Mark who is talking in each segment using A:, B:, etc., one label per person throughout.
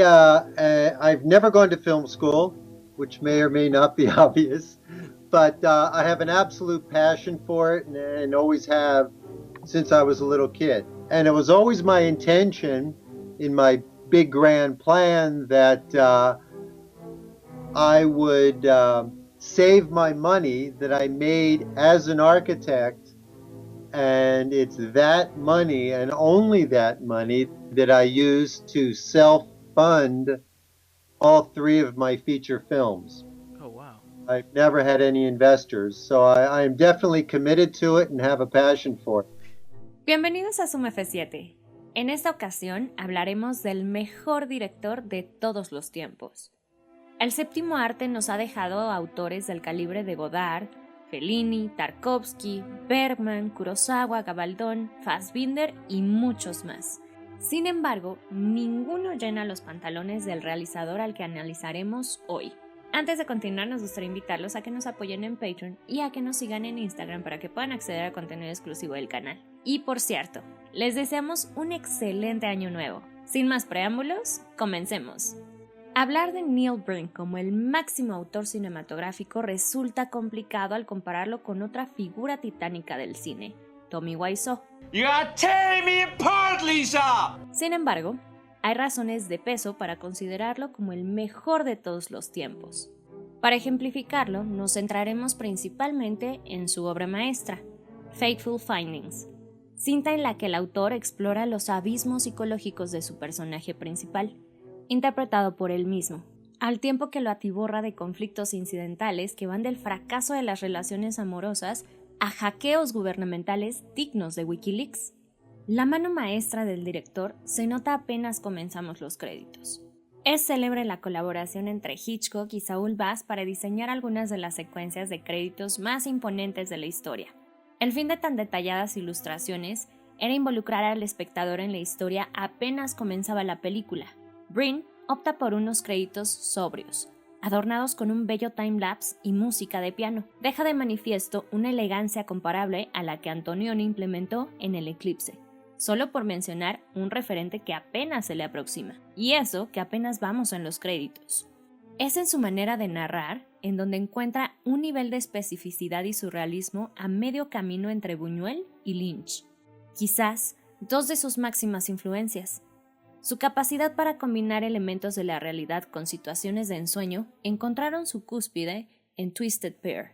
A: I've never gone to film school, which may or may not be obvious, but I have an absolute passion for it and always have since I was a little kid. And it was always my intention in my big grand plan that I would save my money that I made as an architect, and it's that money and only that money that I use to self-fund all three of my feature films.
B: Oh, wow.
A: I've never had any investors, so I am definitely committed to it and have a passion for it.
C: Bienvenidos a Sum F7. En esta ocasión hablaremos del mejor director de todos los tiempos. El séptimo arte nos ha dejado autores del calibre de Godard, Fellini, Tarkovsky, Bergman, Kurosawa, Gabaldón, Fassbinder y muchos más. Sin embargo, ninguno llena los pantalones del realizador al que analizaremos hoy. Antes de continuar, nos gustaría invitarlos a que nos apoyen en Patreon y a que nos sigan en Instagram para que puedan acceder a contenido exclusivo del canal. Y por cierto, les deseamos un excelente año nuevo. Sin más preámbulos, comencemos. Hablar de Neil Breen como el máximo autor cinematográfico resulta complicado al compararlo con otra figura titánica del cine, Tommy Wiseau.
D: You are tearing me apart, Lisa!
C: Sin embargo, hay razones de peso para considerarlo como el mejor de todos los tiempos. Para ejemplificarlo, nos centraremos principalmente en su obra maestra, Fateful Findings, cinta en la que el autor explora los abismos psicológicos de su personaje principal, interpretado por él mismo, al tiempo que lo atiborra de conflictos incidentales que van del fracaso de las relaciones amorosas a hackeos gubernamentales dignos de Wikileaks. La mano maestra del director se nota apenas comenzamos los créditos. Es célebre la colaboración entre Hitchcock y Saul Bass para diseñar algunas de las secuencias de créditos más imponentes de la historia. El fin de tan detalladas ilustraciones era involucrar al espectador en la historia apenas comenzaba la película. Breen opta por unos créditos sobrios, adornados con un bello timelapse y música de piano. Deja de manifiesto una elegancia comparable a la que Antonioni implementó en El Eclipse, solo por mencionar un referente que apenas se le aproxima, y eso que apenas vamos en los créditos. Es en su manera de narrar en donde encuentra un nivel de especificidad y surrealismo a medio camino entre Buñuel y Lynch, quizás dos de sus máximas influencias. Su capacidad para combinar elementos de la realidad con situaciones de ensueño encontraron su cúspide en Twisted Pair,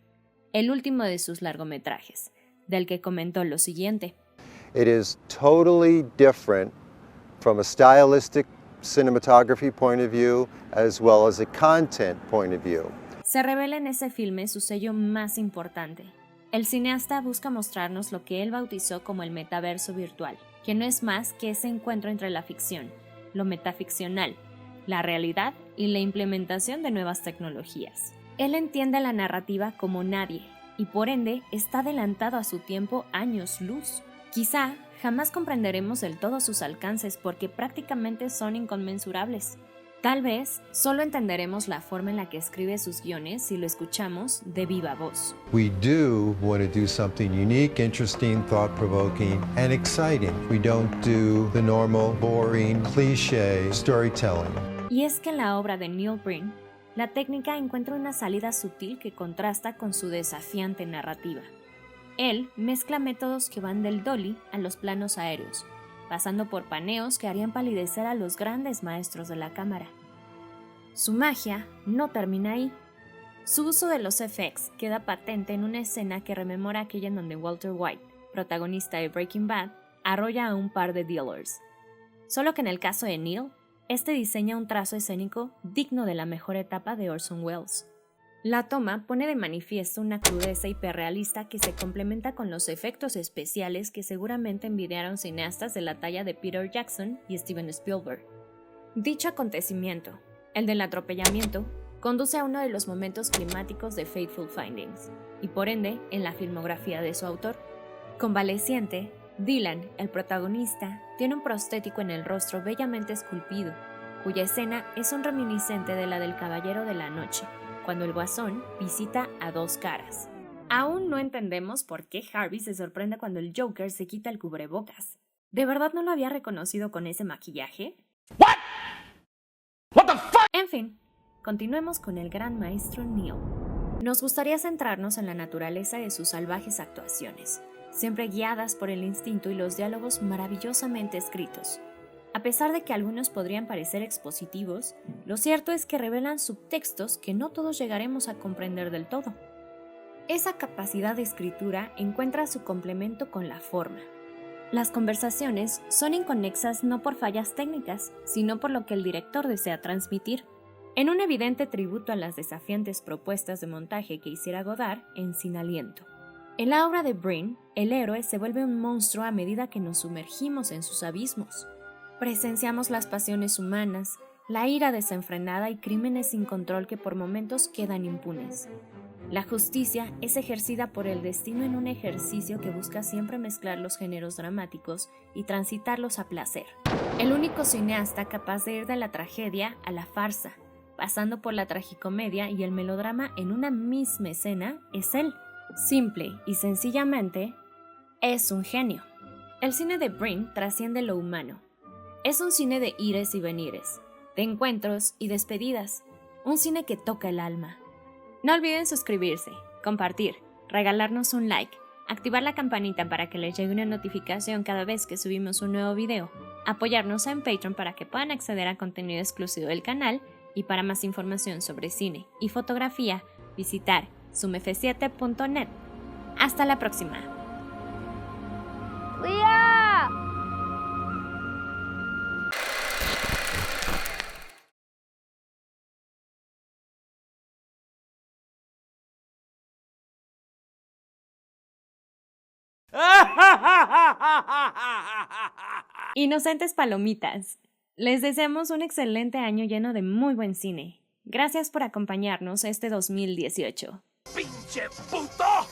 C: el último de sus largometrajes, del que comentó lo siguiente.
E: It is totally different from a stylistic cinematography point of view as well as a content point of view.
C: Se revela en ese filme su sello más importante. El cineasta busca mostrarnos lo que él bautizó como el metaverso virtual, que no es más que ese encuentro entre la ficción, lo metaficcional, la realidad y la implementación de nuevas tecnologías. Él entiende la narrativa como nadie y por ende está adelantado a su tiempo años luz. Quizá jamás comprenderemos del todo sus alcances porque prácticamente son inconmensurables. Tal vez solo entenderemos la forma en la que escribe sus guiones si lo escuchamos de viva voz.
F: We do want to do something unique, interesting, thought-provoking, and exciting. We don't do the normal, boring, cliché storytelling.
C: Y es que en la obra de Neil Breen, la técnica encuentra una salida sutil que contrasta con su desafiante narrativa. Él mezcla métodos que van del dolly a los planos aéreos, pasando por paneos que harían palidecer a los grandes maestros de la cámara. Su magia no termina ahí. Su uso de los FX queda patente en una escena que rememora aquella en donde Walter White, protagonista de Breaking Bad, arrolla a un par de dealers. Solo que en el caso de Neil, este diseña un trazo escénico digno de la mejor etapa de Orson Welles. La toma pone de manifiesto una crudeza hiperrealista que se complementa con los efectos especiales que seguramente envidiaron cineastas de la talla de Peter Jackson y Steven Spielberg. Dicho acontecimiento, el del atropellamiento, conduce a uno de los momentos climáticos de Fateful Findings, y por ende en la filmografía de su autor. Convaleciente, Dylan, el protagonista, tiene un prostético en el rostro bellamente esculpido, cuya escena es un reminiscente de la del Caballero de la Noche, cuando el Guasón visita a Dos Caras. Aún no entendemos por qué Harvey se sorprende cuando el Joker se quita el cubrebocas. ¿De verdad no lo había reconocido con ese maquillaje? fin, continuemos con el gran maestro Neil. Nos gustaría centrarnos en la naturaleza de sus salvajes actuaciones, siempre guiadas por el instinto y los diálogos maravillosamente escritos. A pesar de que algunos podrían parecer expositivos, lo cierto es que revelan subtextos que no todos llegaremos a comprender del todo. Esa capacidad de escritura encuentra su complemento con la forma. Las conversaciones son inconexas no por fallas técnicas, sino por lo que el director desea transmitir, en un evidente tributo a las desafiantes propuestas de montaje que hiciera Godard en Sin Aliento. En la obra de Brin, el héroe se vuelve un monstruo a medida que nos sumergimos en sus abismos. Presenciamos las pasiones humanas, la ira desenfrenada y crímenes sin control que por momentos quedan impunes. La justicia es ejercida por el destino en un ejercicio que busca siempre mezclar los géneros dramáticos y transitarlos a placer. El único cineasta capaz de ir de la tragedia a la farsa, pasando por la tragicomedia y el melodrama en una misma escena, es él. Simple y sencillamente, es un genio. El cine de Brin trasciende lo humano. Es un cine de ires y venires, de encuentros y despedidas, un cine que toca el alma. No olviden suscribirse, compartir, regalarnos un like, activar la campanita para que les llegue una notificación cada vez que subimos un nuevo video, apoyarnos en Patreon para que puedan acceder a contenido exclusivo del canal y para más información sobre cine y fotografía, visitar sumf7.net. Hasta la próxima.
B: ¡Lía!
C: Inocentes palomitas, les deseamos un excelente año lleno de muy buen cine. Gracias por acompañarnos este 2018.
D: ¡Pinche puto!